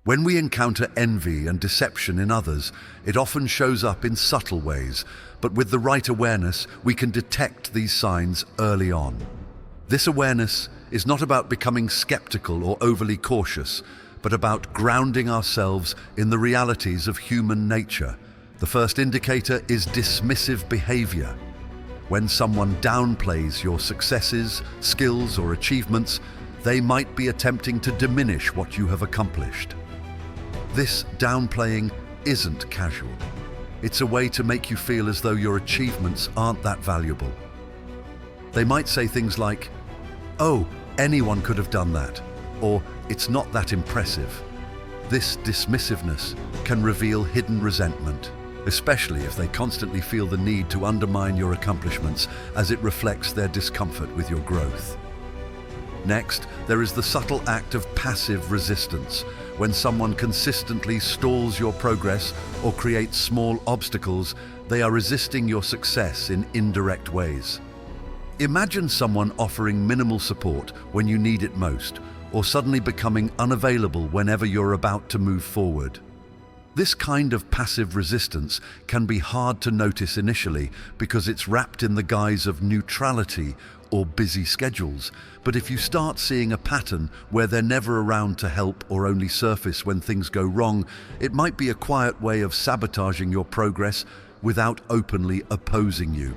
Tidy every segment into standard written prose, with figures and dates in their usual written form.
When we encounter envy and deception in others, it often shows up in subtle ways, but with the right awareness, we can detect these signs early on. This awareness is not about becoming skeptical or overly cautious, but about grounding ourselves in the realities of human nature. The first indicator is dismissive behavior. When someone downplays your successes, skills, or achievements, they might be attempting to diminish what you have accomplished. This downplaying isn't casual. It's a way to make you feel as though your achievements aren't that valuable. They might say things like, "Oh, anyone could have done that," or "It's not that impressive." This dismissiveness can reveal hidden resentment, especially if they constantly feel the need to undermine your accomplishments as it reflects their discomfort with your growth. Next, there is the subtle act of passive resistance, when someone consistently stalls your progress or creates small obstacles. They are resisting your success in indirect ways. Imagine someone offering minimal support when you need it most, or suddenly becoming unavailable whenever you're about to move forward. This kind of passive resistance can be hard to notice initially because it's wrapped in the guise of neutrality or busy schedules. But if you start seeing a pattern where they're never around to help or only surface when things go wrong, it might be a quiet way of sabotaging your progress without openly opposing you.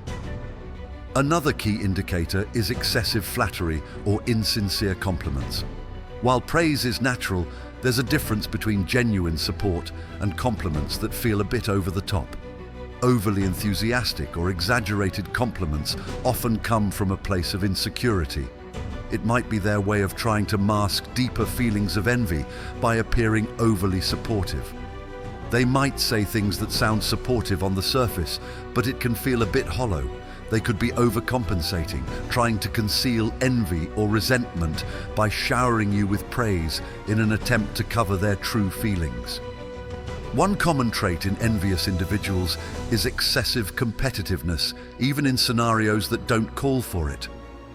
Another key indicator is excessive flattery or insincere compliments. While praise is natural, there's a difference between genuine support and compliments that feel a bit over the top. Overly enthusiastic or exaggerated compliments often come from a place of insecurity. It might be their way of trying to mask deeper feelings of envy by appearing overly supportive. They might say things that sound supportive on the surface, but it can feel a bit hollow. They could be overcompensating, trying to conceal envy or resentment by showering you with praise in an attempt to cover their true feelings. One common trait in envious individuals is excessive competitiveness, even in scenarios that don't call for it.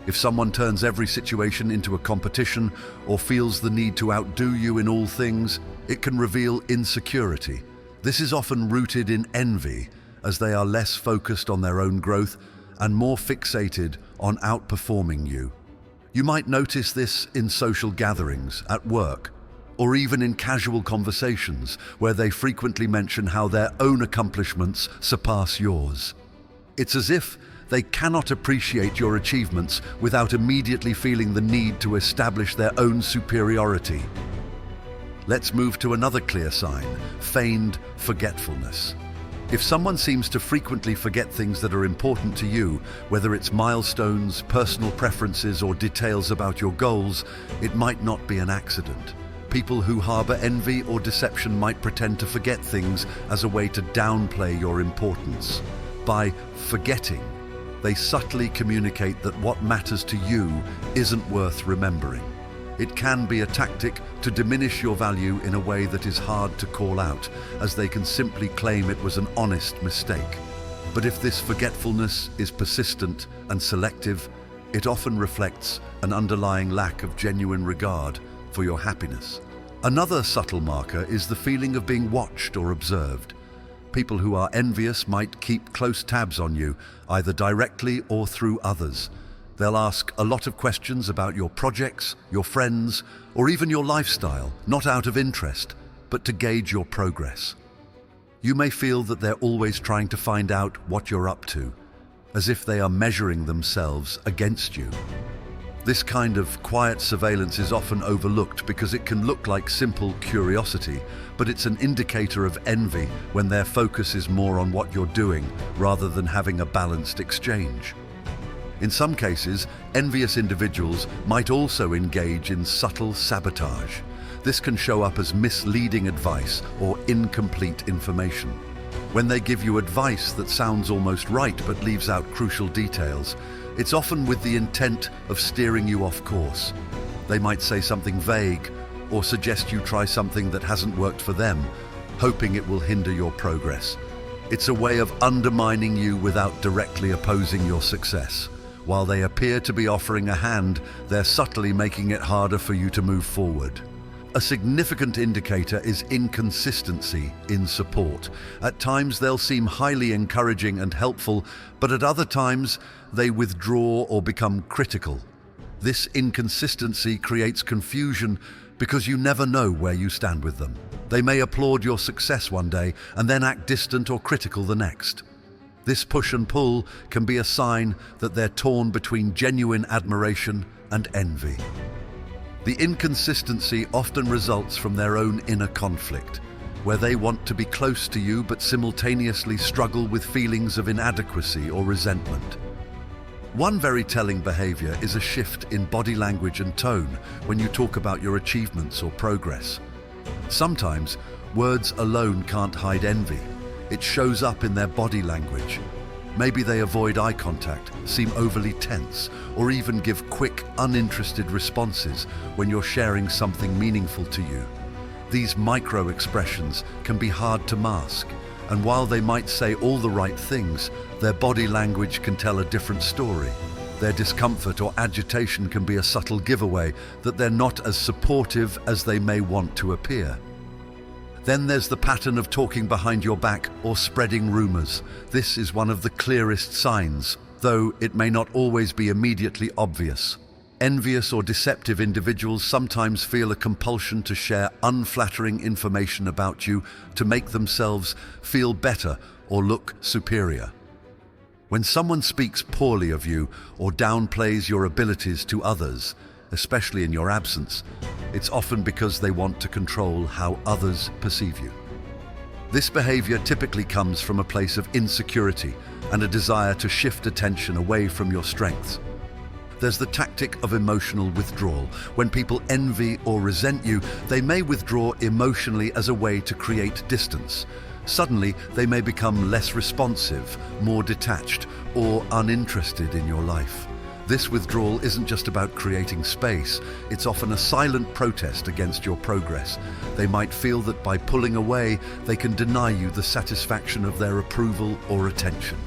If someone turns every situation into a competition or feels the need to outdo you in all things, it can reveal insecurity. This is often rooted in envy, as they are less focused on their own growth and more fixated on outperforming you. You might notice this in social gatherings, at work, or even in casual conversations where they frequently mention how their own accomplishments surpass yours. It's as if they cannot appreciate your achievements without immediately feeling the need to establish their own superiority. Let's move to another clear sign: feigned forgetfulness. If someone seems to frequently forget things that are important to you, whether it's milestones, personal preferences, or details about your goals, it might not be an accident. People who harbor envy or deception might pretend to forget things as a way to downplay your importance. By forgetting, they subtly communicate that what matters to you isn't worth remembering. It can be a tactic to diminish your value in a way that is hard to call out, as they can simply claim it was an honest mistake. But if this forgetfulness is persistent and selective, it often reflects an underlying lack of genuine regard for your happiness. Another subtle marker is the feeling of being watched or observed. People who are envious might keep close tabs on you, either directly or through others. They'll ask a lot of questions about your projects, your friends, or even your lifestyle, not out of interest, but to gauge your progress. You may feel that they're always trying to find out what you're up to, as if they are measuring themselves against you. This kind of quiet surveillance is often overlooked because it can look like simple curiosity, but it's an indicator of envy when their focus is more on what you're doing rather than having a balanced exchange. In some cases, envious individuals might also engage in subtle sabotage. This can show up as misleading advice or incomplete information. When they give you advice that sounds almost right but leaves out crucial details, it's often with the intent of steering you off course. They might say something vague or suggest you try something that hasn't worked for them, hoping it will hinder your progress. It's a way of undermining you without directly opposing your success. While they appear to be offering a hand, they're subtly making it harder for you to move forward. A significant indicator is inconsistency in support. At times they'll seem highly encouraging and helpful, but at other times they withdraw or become critical. This inconsistency creates confusion because you never know where you stand with them. They may applaud your success one day and then act distant or critical the next. This push and pull can be a sign that they're torn between genuine admiration and envy. The inconsistency often results from their own inner conflict, where they want to be close to you but simultaneously struggle with feelings of inadequacy or resentment. One very telling behavior is a shift in body language and tone when you talk about your achievements or progress. Sometimes, words alone can't hide envy. It shows up in their body language. Maybe they avoid eye contact, seem overly tense, or even give quick, uninterested responses when you're sharing something meaningful to you. These micro-expressions can be hard to mask, and while they might say all the right things, their body language can tell a different story. Their discomfort or agitation can be a subtle giveaway that they're not as supportive as they may want to appear. Then there's the pattern of talking behind your back or spreading rumors. This is one of the clearest signs, though it may not always be immediately obvious. Envious or deceptive individuals sometimes feel a compulsion to share unflattering information about you to make themselves feel better or look superior. When someone speaks poorly of you or downplays your abilities to others, especially in your absence, it's often because they want to control how others perceive you. This behavior typically comes from a place of insecurity and a desire to shift attention away from your strengths. There's the tactic of emotional withdrawal. When people envy or resent you, they may withdraw emotionally as a way to create distance. Suddenly, they may become less responsive, more detached, or uninterested in your life. This withdrawal isn't just about creating space, it's often a silent protest against your progress. They might feel that by pulling away, they can deny you the satisfaction of their approval or attention.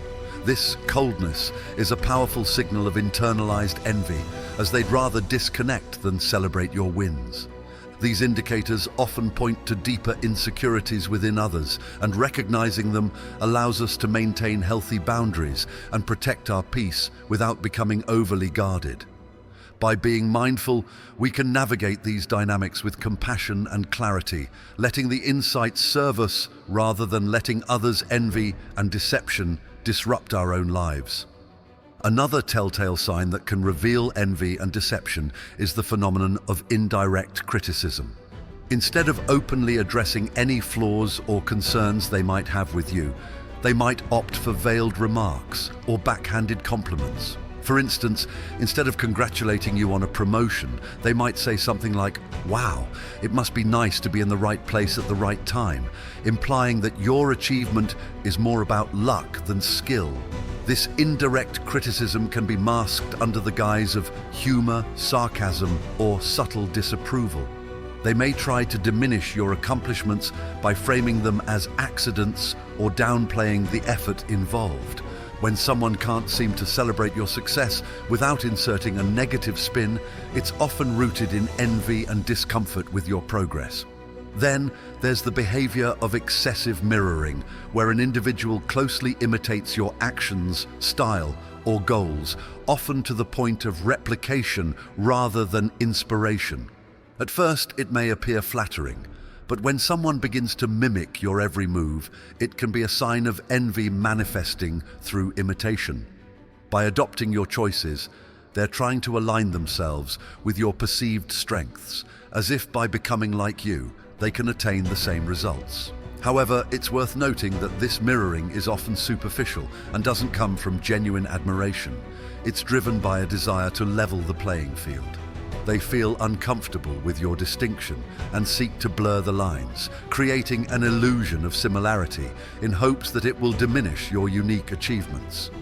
This coldness is a powerful signal of internalized envy, as they'd rather disconnect than celebrate your wins. These indicators often point to deeper insecurities within others, and recognizing them allows us to maintain healthy boundaries and protect our peace without becoming overly guarded. By being mindful, we can navigate these dynamics with compassion and clarity, letting the insights serve us rather than letting others' envy and deception disrupt our own lives. Another telltale sign that can reveal envy and deception is the phenomenon of indirect criticism. Instead of openly addressing any flaws or concerns they might have with you, they might opt for veiled remarks or backhanded compliments. For instance, instead of congratulating you on a promotion, they might say something like, "Wow, it must be nice to be in the right place at the right time," implying that your achievement is more about luck than skill. This indirect criticism can be masked under the guise of humor, sarcasm, or subtle disapproval. They may try to diminish your accomplishments by framing them as accidents or downplaying the effort involved. When someone can't seem to celebrate your success without inserting a negative spin, it's often rooted in envy and discomfort with your progress. Then there's the behavior of excessive mirroring, where an individual closely imitates your actions, style, or goals, often to the point of replication rather than inspiration. At first, it may appear flattering, but when someone begins to mimic your every move, it can be a sign of envy manifesting through imitation. By adopting your choices, they're trying to align themselves with your perceived strengths, as if by becoming like you, they can attain the same results. However, it's worth noting that this mirroring is often superficial and doesn't come from genuine admiration. It's driven by a desire to level the playing field. They feel uncomfortable with your distinction and seek to blur the lines, creating an illusion of similarity in hopes that it will diminish your unique achievements.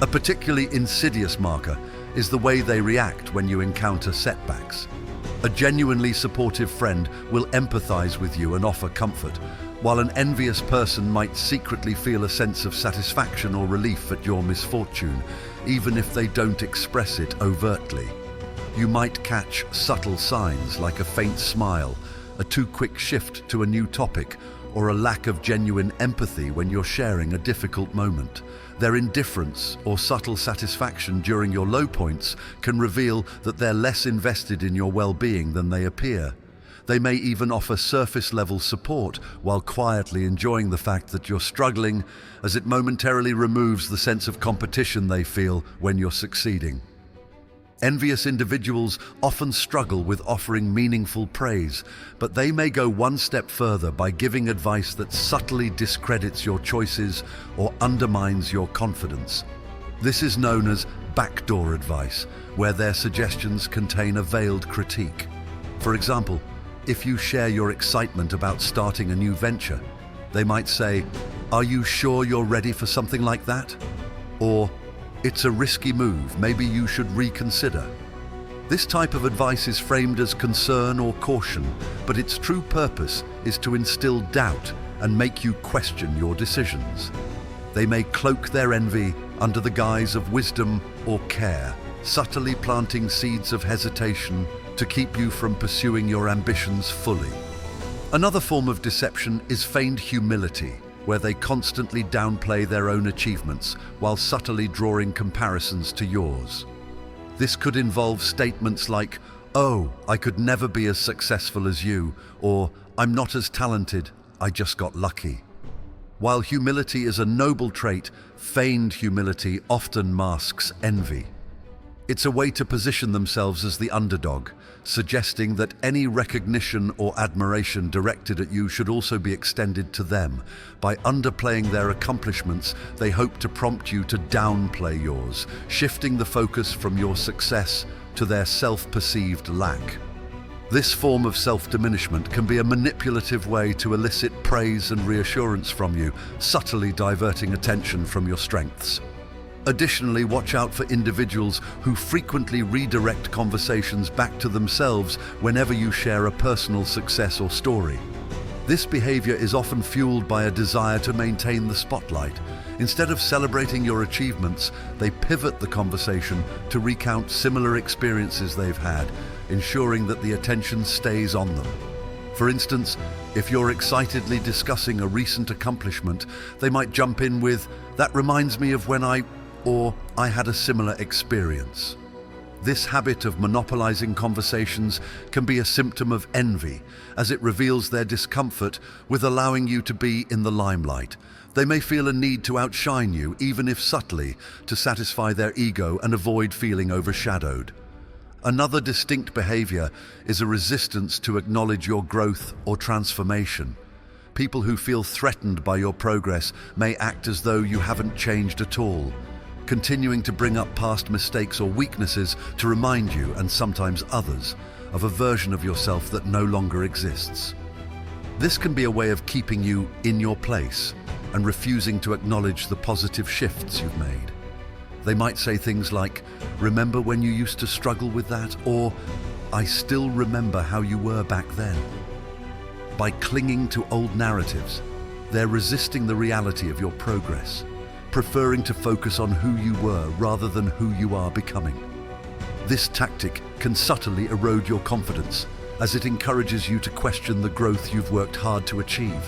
A particularly insidious marker is the way they react when you encounter setbacks. A genuinely supportive friend will empathize with you and offer comfort, while an envious person might secretly feel a sense of satisfaction or relief at your misfortune, even if they don't express it overtly. you might catch subtle signs like a faint smile, a too quick shift to a new topic, or a lack of genuine empathy when you're sharing a difficult moment. Their indifference or subtle satisfaction during your low points can reveal that they're less invested in your well-being than they appear. They may even offer surface-level support while quietly enjoying the fact that you're struggling, as it momentarily removes the sense of competition they feel when you're succeeding. Envious individuals often struggle with offering meaningful praise, but they may go one step further by giving advice that subtly discredits your choices or undermines your confidence. This is known as backdoor advice, where their suggestions contain a veiled critique. For example, if you share your excitement about starting a new venture, they might say, "Are you sure you're ready for something like that?" Or, "It's a risky move, maybe you should reconsider." This type of advice is framed as concern or caution, but its true purpose is to instill doubt and make you question your decisions. They may cloak their envy under the guise of wisdom or care, subtly planting seeds of hesitation to keep you from pursuing your ambitions fully. Another form of deception is feigned humility, where they constantly downplay their own achievements while subtly drawing comparisons to yours. This could involve statements like, "Oh, I could never be as successful as you," or "I'm not as talented, I just got lucky." While humility is a noble trait, feigned humility often masks envy. It's a way to position themselves as the underdog, suggesting that any recognition or admiration directed at you should also be extended to them. By underplaying their accomplishments, they hope to prompt you to downplay yours, shifting the focus from your success to their self-perceived lack. This form of self-diminishment can be a manipulative way to elicit praise and reassurance from you, subtly diverting attention from your strengths. Additionally, watch out for individuals who frequently redirect conversations back to themselves whenever you share a personal success or story. This behavior is often fueled by a desire to maintain the spotlight. Instead of celebrating your achievements, they pivot the conversation to recount similar experiences they've had, ensuring that the attention stays on them. For instance, if you're excitedly discussing a recent accomplishment, they might jump in with, "That reminds me of when I had a similar experience." This habit of monopolizing conversations can be a symptom of envy, as it reveals their discomfort with allowing you to be in the limelight. They may feel a need to outshine you, even if subtly, to satisfy their ego and avoid feeling overshadowed. Another distinct behavior is a resistance to acknowledge your growth or transformation. People who feel threatened by your progress may act as though you haven't changed at all, continuing to bring up past mistakes or weaknesses to remind you, and sometimes others, of a version of yourself that no longer exists. This can be a way of keeping you in your place and refusing to acknowledge the positive shifts you've made. They might say things like, "Remember when you used to struggle with that?" or "I still remember how you were back then." By clinging to old narratives, they're resisting the reality of your progress, preferring to focus on who you were rather than who you are becoming. This tactic can subtly erode your confidence, as it encourages you to question the growth you've worked hard to achieve.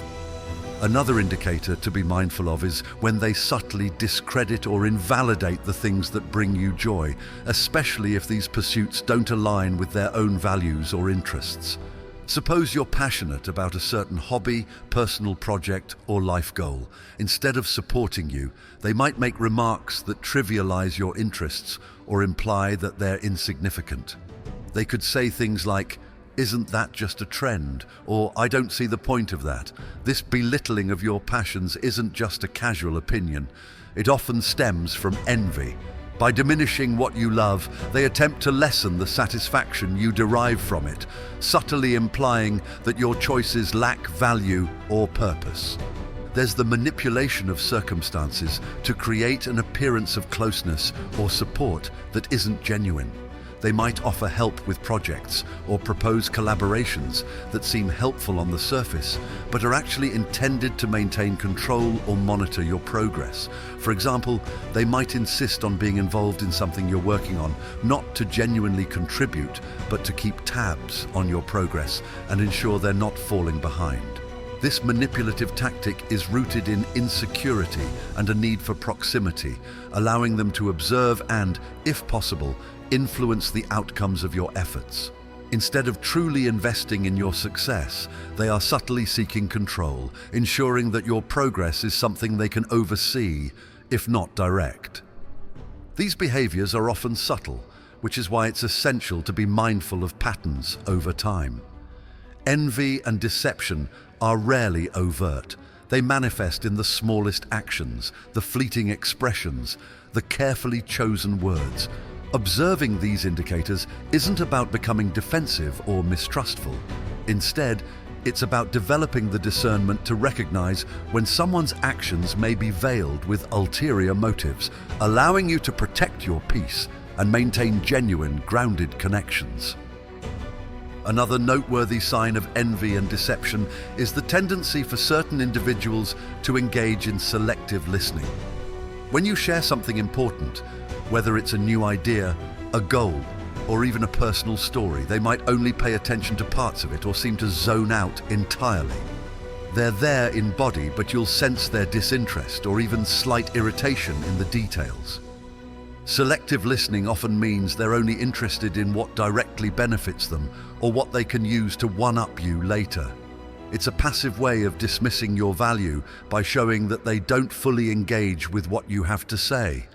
Another indicator to be mindful of is when they subtly discredit or invalidate the things that bring you joy, especially if these pursuits don't align with their own values or interests. Suppose you're passionate about a certain hobby, personal project, or life goal. Instead of supporting you, they might make remarks that trivialize your interests or imply that they're insignificant. They could say things like, "Isn't that just a trend?" or "I don't see the point of that." This belittling of your passions isn't just a casual opinion. It often stems from envy. By diminishing what you love, they attempt to lessen the satisfaction you derive from it, subtly implying that your choices lack value or purpose. There's the manipulation of circumstances to create an appearance of closeness or support that isn't genuine. They might offer help with projects or propose collaborations that seem helpful on the surface, but are actually intended to maintain control or monitor your progress. For example, they might insist on being involved in something you're working on, not to genuinely contribute, but to keep tabs on your progress and ensure they're not falling behind. This manipulative tactic is rooted in insecurity and a need for proximity, allowing them to observe and, if possible, influence the outcomes of your efforts. Instead of truly investing in your success, they are subtly seeking control, ensuring that your progress is something they can oversee, if not direct. These behaviors are often subtle, which is why it's essential to be mindful of patterns over time. Envy and deception are rarely overt. They manifest in the smallest actions, the fleeting expressions, the carefully chosen words. Observing these indicators isn't about becoming defensive or mistrustful. Instead, it's about developing the discernment to recognize when someone's actions may be veiled with ulterior motives, allowing you to protect your peace and maintain genuine, grounded connections. Another noteworthy sign of envy and deception is the tendency for certain individuals to engage in selective listening. When you share something important, whether it's a new idea, a goal, or even a personal story, they might only pay attention to parts of it or seem to zone out entirely. They're there in body, but you'll sense their disinterest or even slight irritation in the details. Selective listening often means they're only interested in what directly benefits them or what they can use to one-up you later. It's a passive way of dismissing your value by showing that they don't fully engage with what you have to say.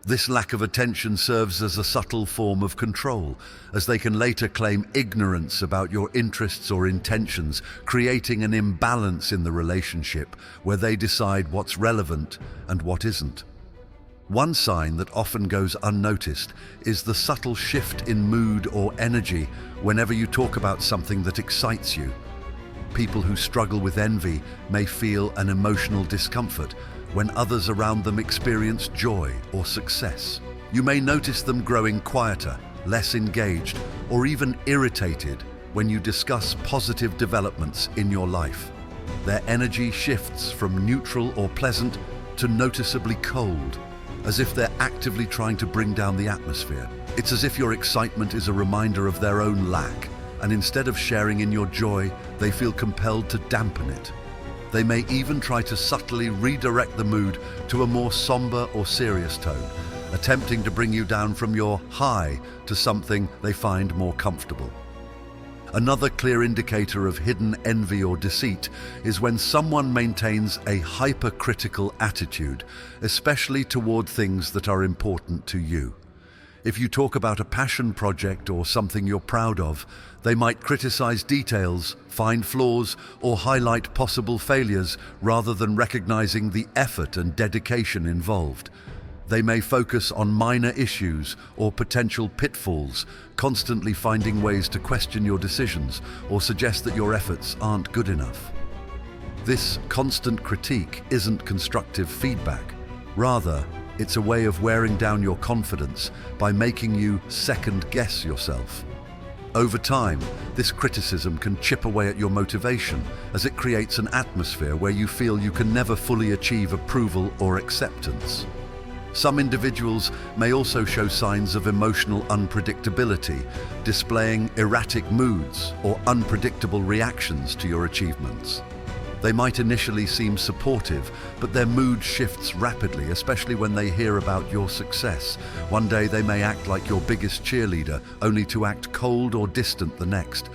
This lack of attention serves as a subtle form of control, as they can later claim ignorance about your interests or intentions, creating an imbalance in the relationship where they decide what's relevant and what isn't. One sign that often goes unnoticed is the subtle shift in mood or energy whenever you talk about something that excites you. People who struggle with envy may feel an emotional discomfort when others around them experience joy or success. You may notice them growing quieter, less engaged, or even irritated when you discuss positive developments in your life. Their energy shifts from neutral or pleasant to noticeably cold, as if they're actively trying to bring down the atmosphere. It's as if your excitement is a reminder of their own lack, and instead of sharing in your joy, they feel compelled to dampen it. They may even try to subtly redirect the mood to a more somber or serious tone, attempting to bring you down from your high to something they find more comfortable. Another clear indicator of hidden envy or deceit is when someone maintains a hypercritical attitude, especially toward things that are important to you. If you talk about a passion project or something you're proud of, they might criticize details, find flaws, or highlight possible failures rather than recognizing the effort and dedication involved. They may focus on minor issues or potential pitfalls, constantly finding ways to question your decisions or suggest that your efforts aren't good enough. This constant critique isn't constructive feedback. Rather, it's a way of wearing down your confidence by making you second-guess yourself. Over time, this criticism can chip away at your motivation as it creates an atmosphere where you feel you can never fully achieve approval or acceptance. Some individuals may also show signs of emotional unpredictability, displaying erratic moods or unpredictable reactions to your achievements. They might initially seem supportive, but their mood shifts rapidly, especially when they hear about your success. One day they may act like your biggest cheerleader, only to act cold or distant the next.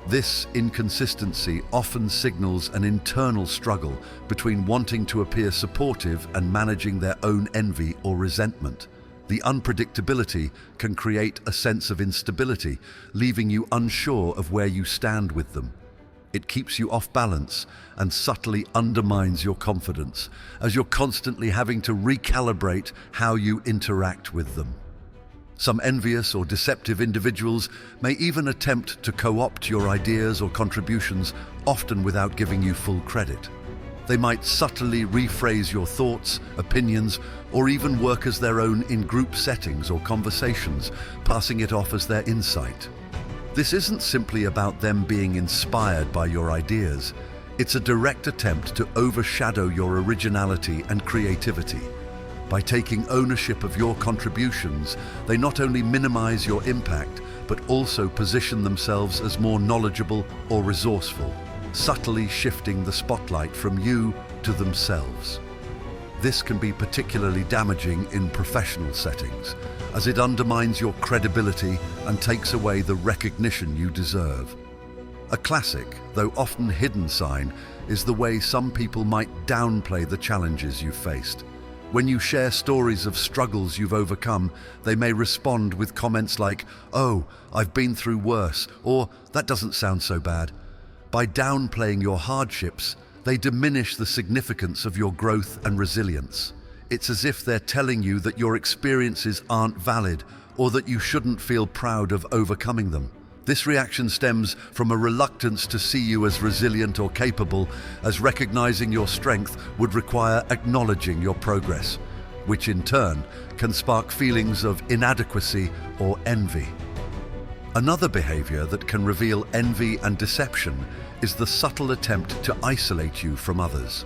This inconsistency often signals an internal struggle between wanting to appear supportive and managing their own envy or resentment. The unpredictability can create a sense of instability, leaving you unsure of where you stand with them. It keeps you off balance and subtly undermines your confidence, as you're constantly having to recalibrate how you interact with them. Some envious or deceptive individuals may even attempt to co-opt your ideas or contributions, often without giving you full credit. They might subtly rephrase your thoughts, opinions, or even work as their own in group settings or conversations, passing it off as their insight. This isn't simply about them being inspired by your ideas. It's a direct attempt to overshadow your originality and creativity. By taking ownership of your contributions, they not only minimize your impact, but also position themselves as more knowledgeable or resourceful, subtly shifting the spotlight from you to themselves. This can be particularly damaging in professional settings, as it undermines your credibility and takes away the recognition you deserve. A classic, though often hidden sign, is the way some people might downplay the challenges you've faced. When you share stories of struggles you've overcome, they may respond with comments like, "Oh, I've been through worse," or "That doesn't sound so bad." By downplaying your hardships, they diminish the significance of your growth and resilience. It's as if they're telling you that your experiences aren't valid or that you shouldn't feel proud of overcoming them. This reaction stems from a reluctance to see you as resilient or capable, as recognizing your strength would require acknowledging your progress, which in turn can spark feelings of inadequacy or envy. Another behavior that can reveal envy and deception is the subtle attempt to isolate you from others.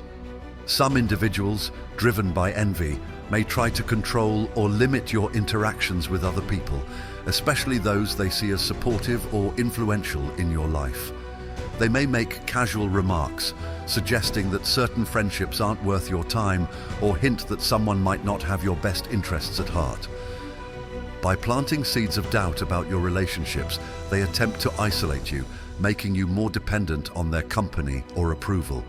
Some individuals, driven by envy, may try to control or limit your interactions with other people, especially those they see as supportive or influential in your life. They may make casual remarks, suggesting that certain friendships aren't worth your time, or hint that someone might not have your best interests at heart. By planting seeds of doubt about your relationships, they attempt to isolate you, making you more dependent on their company or approval.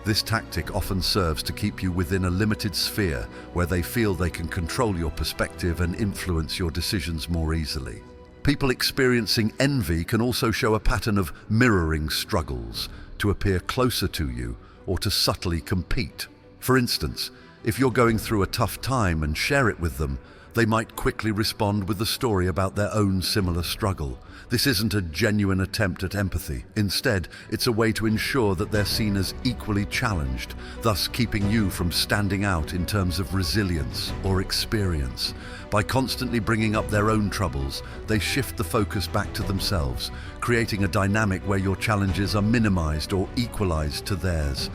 This tactic often serves to keep you within a limited sphere where they feel they can control your perspective and influence your decisions more easily. People experiencing envy can also show a pattern of mirroring struggles to appear closer to you or to subtly compete. For instance, if you're going through a tough time and share it with them, they might quickly respond with a story about their own similar struggle. This isn't a genuine attempt at empathy. Instead, it's a way to ensure that they're seen as equally challenged, thus keeping you from standing out in terms of resilience or experience. By constantly bringing up their own troubles, they shift the focus back to themselves, creating a dynamic where your challenges are minimized or equalized to theirs.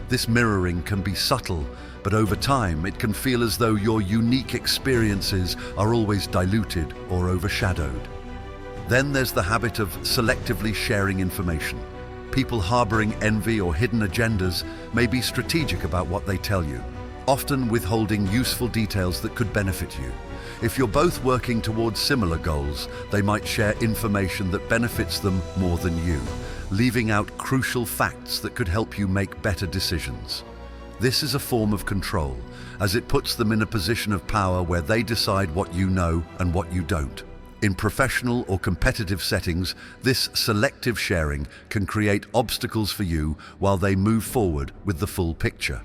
This mirroring can be subtle, but over time it can feel as though your unique experiences are always diluted or overshadowed. Then there's the habit of selectively sharing information. People harboring envy or hidden agendas may be strategic about what they tell you, often withholding useful details that could benefit you. If you're both working towards similar goals, they might share information that benefits them more than you, leaving out crucial facts that could help you make better decisions. This is a form of control, as it puts them in a position of power where they decide what you know and what you don't. In professional or competitive settings, this selective sharing can create obstacles for you while they move forward with the full picture.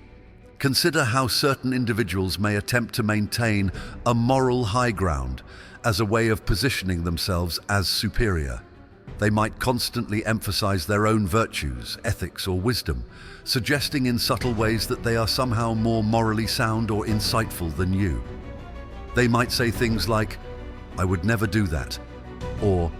Consider how certain individuals may attempt to maintain a moral high ground as a way of positioning themselves as superior. They might constantly emphasize their own virtues, ethics, or wisdom, suggesting in subtle ways that they are somehow more morally sound or insightful than you. They might say things like, "I would never do that," or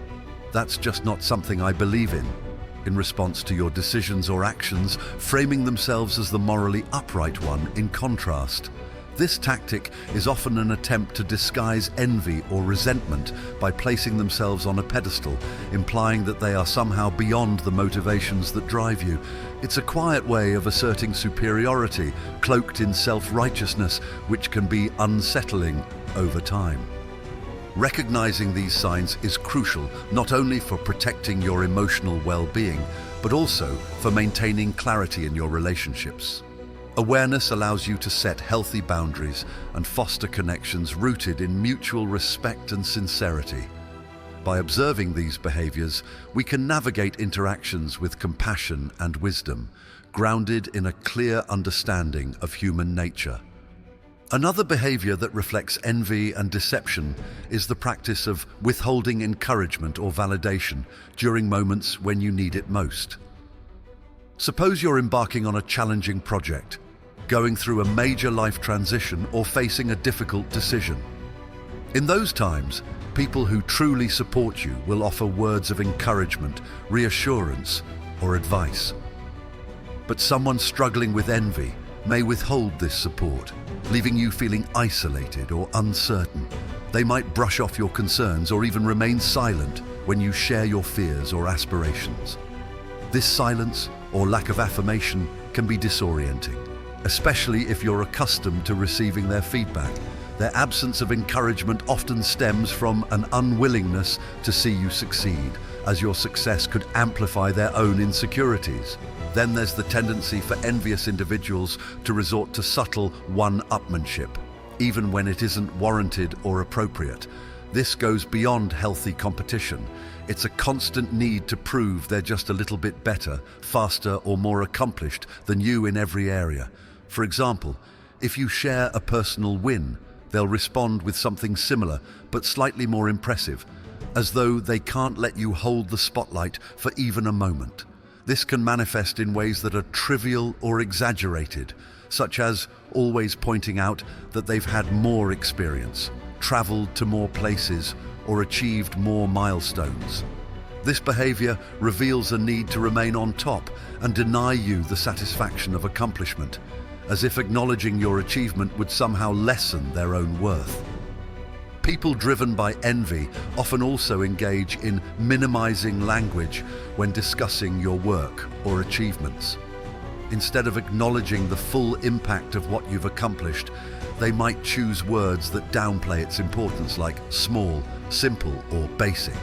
"That's just not something I believe in response to your decisions or actions, framing themselves as the morally upright one in contrast. This tactic is often an attempt to disguise envy or resentment by placing themselves on a pedestal, implying that they are somehow beyond the motivations that drive you. It's a quiet way of asserting superiority, cloaked in self-righteousness, which can be unsettling over time. Recognizing these signs is crucial, not only for protecting your emotional well-being, but also for maintaining clarity in your relationships. Awareness allows you to set healthy boundaries and foster connections rooted in mutual respect and sincerity. By observing these behaviors, we can navigate interactions with compassion and wisdom, grounded in a clear understanding of human nature. Another behavior that reflects envy and deception is the practice of withholding encouragement or validation during moments when you need it most. Suppose you're embarking on a challenging project, going through a major life transition or facing a difficult decision. In those times, people who truly support you will offer words of encouragement, reassurance, or advice. But someone struggling with envy may withhold this support, leaving you feeling isolated or uncertain. They might brush off your concerns or even remain silent when you share your fears or aspirations. This silence or lack of affirmation can be disorienting, especially if you're accustomed to receiving their feedback. Their absence of encouragement often stems from an unwillingness to see you succeed, as your success could amplify their own insecurities. Then there's the tendency for envious individuals to resort to subtle one-upmanship, even when it isn't warranted or appropriate. This goes beyond healthy competition. It's a constant need to prove they're just a little bit better, faster, or more accomplished than you in every area. For example, if you share a personal win, they'll respond with something similar, but slightly more impressive, as though they can't let you hold the spotlight for even a moment. This can manifest in ways that are trivial or exaggerated, such as always pointing out that they've had more experience, traveled to more places, or achieved more milestones. This behavior reveals a need to remain on top and deny you the satisfaction of accomplishment, as if acknowledging your achievement would somehow lessen their own worth. People driven by envy often also engage in minimizing language when discussing your work or achievements. Instead of acknowledging the full impact of what you've accomplished, they might choose words that downplay its importance, like small, simple, or basic.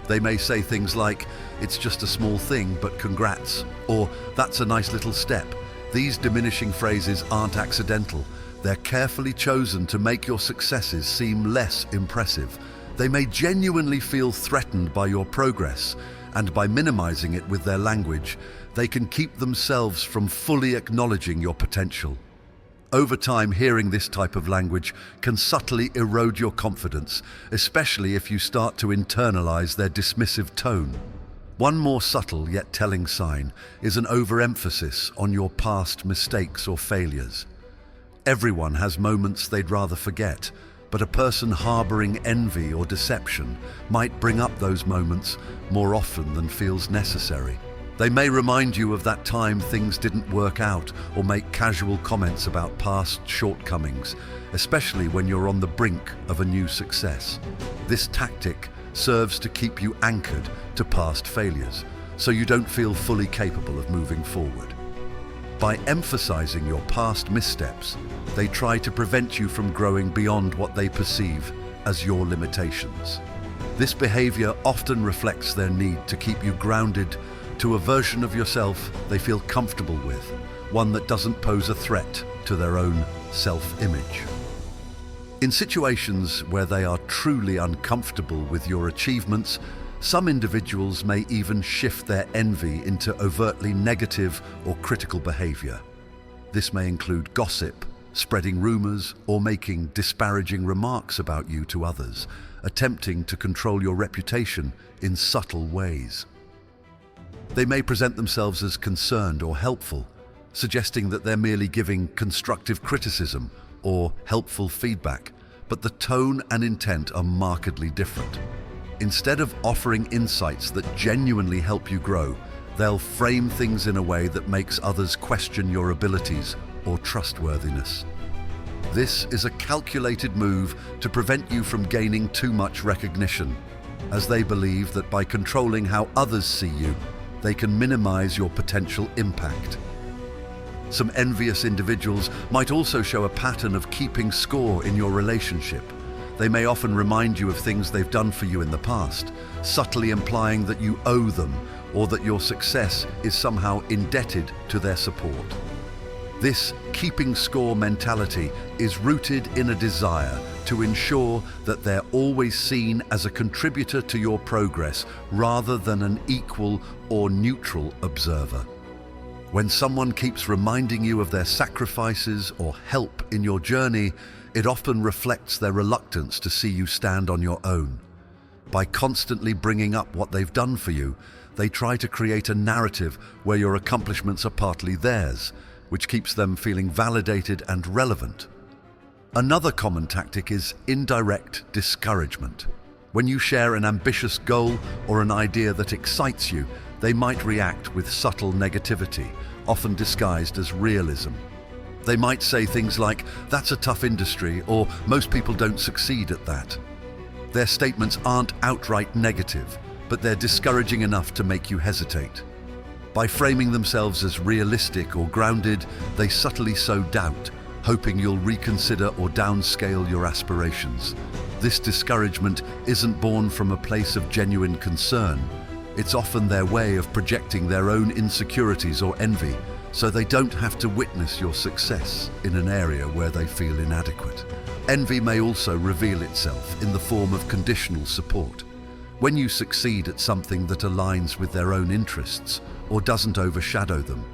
They may say things like, "It's just a small thing, but congrats," or "That's a nice little step." These diminishing phrases aren't accidental. They're carefully chosen to make your successes seem less impressive. They may genuinely feel threatened by your progress, and by minimizing it with their language, they can keep themselves from fully acknowledging your potential. Over time, hearing this type of language can subtly erode your confidence, especially if you start to internalize their dismissive tone. One more subtle yet telling sign is an overemphasis on your past mistakes or failures. Everyone has moments they'd rather forget, but a person harboring envy or deception might bring up those moments more often than feels necessary. They may remind you of that time things didn't work out, or make casual comments about past shortcomings, especially when you're on the brink of a new success. This tactic serves to keep you anchored to past failures, so you don't feel fully capable of moving forward. By emphasizing your past missteps, they try to prevent you from growing beyond what they perceive as your limitations. This behavior often reflects their need to keep you grounded to a version of yourself they feel comfortable with, one that doesn't pose a threat to their own self-image. In situations where they are truly uncomfortable with your achievements, some individuals may even shift their envy into overtly negative or critical behavior. This may include gossip, spreading rumors, or making disparaging remarks about you to others, attempting to control your reputation in subtle ways. They may present themselves as concerned or helpful, suggesting that they're merely giving constructive criticism or helpful feedback, but the tone and intent are markedly different. Instead of offering insights that genuinely help you grow, they'll frame things in a way that makes others question your abilities or trustworthiness. This is a calculated move to prevent you from gaining too much recognition, as they believe that by controlling how others see you, they can minimize your potential impact. Some envious individuals might also show a pattern of keeping score in your relationship. They may often remind you of things they've done for you in the past, subtly implying that you owe them or that your success is somehow indebted to their support. This keeping score mentality is rooted in a desire to ensure that they're always seen as a contributor to your progress rather than an equal or neutral observer. When someone keeps reminding you of their sacrifices or help in your journey, it often reflects their reluctance to see you stand on your own. By constantly bringing up what they've done for you, They try to create a narrative where your accomplishments are partly theirs, which keeps them feeling validated and relevant. Another common tactic is indirect discouragement. When you share an ambitious goal or an idea that excites you, they might react with subtle negativity, often disguised as realism. They might say things like, "That's a tough industry," or "Most people don't succeed at that." Their statements aren't outright negative, but they're discouraging enough to make you hesitate. By framing themselves as realistic or grounded, they subtly sow doubt, hoping you'll reconsider or downscale your aspirations. This discouragement isn't born from a place of genuine concern. It's often their way of projecting their own insecurities or envy, so they don't have to witness your success in an area where they feel inadequate. Envy may also reveal itself in the form of conditional support. When you succeed at something that aligns with their own interests or doesn't overshadow them,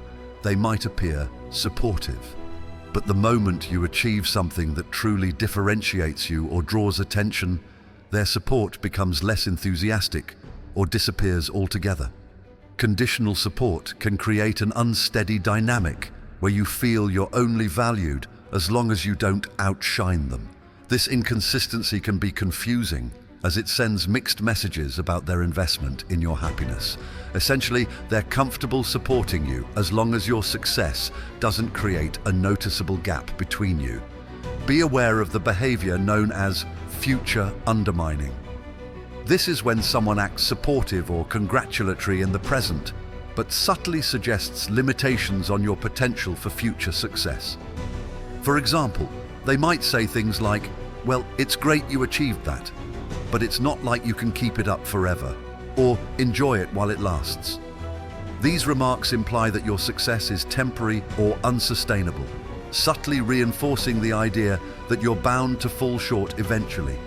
they might appear supportive. But the moment you achieve something that truly differentiates you or draws attention, their support becomes less enthusiastic or disappears altogether. Conditional support can create an unsteady dynamic where you feel you're only valued as long as you don't outshine them. This inconsistency can be confusing, as it sends mixed messages about their investment in your happiness. Essentially, they're comfortable supporting you as long as your success doesn't create a noticeable gap between you. Be aware of the behavior known as future undermining. This is when someone acts supportive or congratulatory in the present, but subtly suggests limitations on your potential for future success. For example, they might say things like, "Well, it's great you achieved that, but it's not like you can keep it up forever," or "enjoy it while it lasts." These remarks imply that your success is temporary or unsustainable, subtly reinforcing the idea that you're bound to fall short eventually.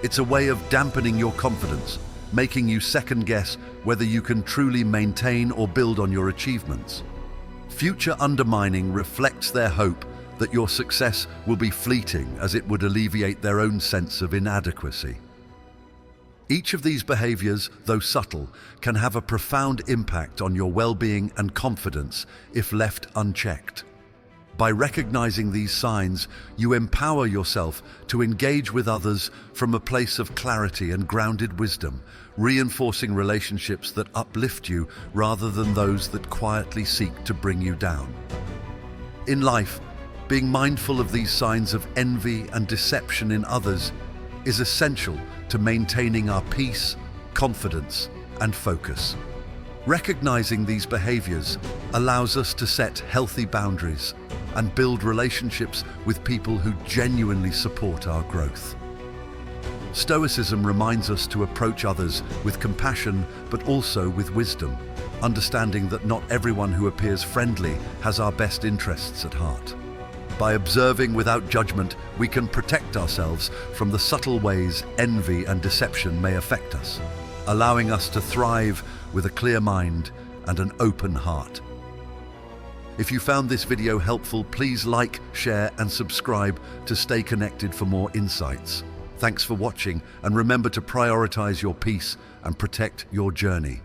It's a way of dampening your confidence, making you second-guess whether you can truly maintain or build on your achievements. Future undermining reflects their hope that your success will be fleeting, as it would alleviate their own sense of inadequacy. Each of these behaviors, though subtle, can have a profound impact on your well-being and confidence if left unchecked. By recognizing these signs, you empower yourself to engage with others from a place of clarity and grounded wisdom, reinforcing relationships that uplift you rather than those that quietly seek to bring you down. In life, being mindful of these signs of envy and deception in others is essential to maintaining our peace, confidence, and focus. Recognizing these behaviors allows us to set healthy boundaries and build relationships with people who genuinely support our growth. Stoicism reminds us to approach others with compassion but also with wisdom, understanding that not everyone who appears friendly has our best interests at heart. By observing without judgment, we can protect ourselves from the subtle ways envy and deception may affect us, allowing us to thrive with a clear mind and an open heart. If you found this video helpful, please like, share, and subscribe to stay connected for more insights. Thanks for watching, and remember to prioritize your peace and protect your journey.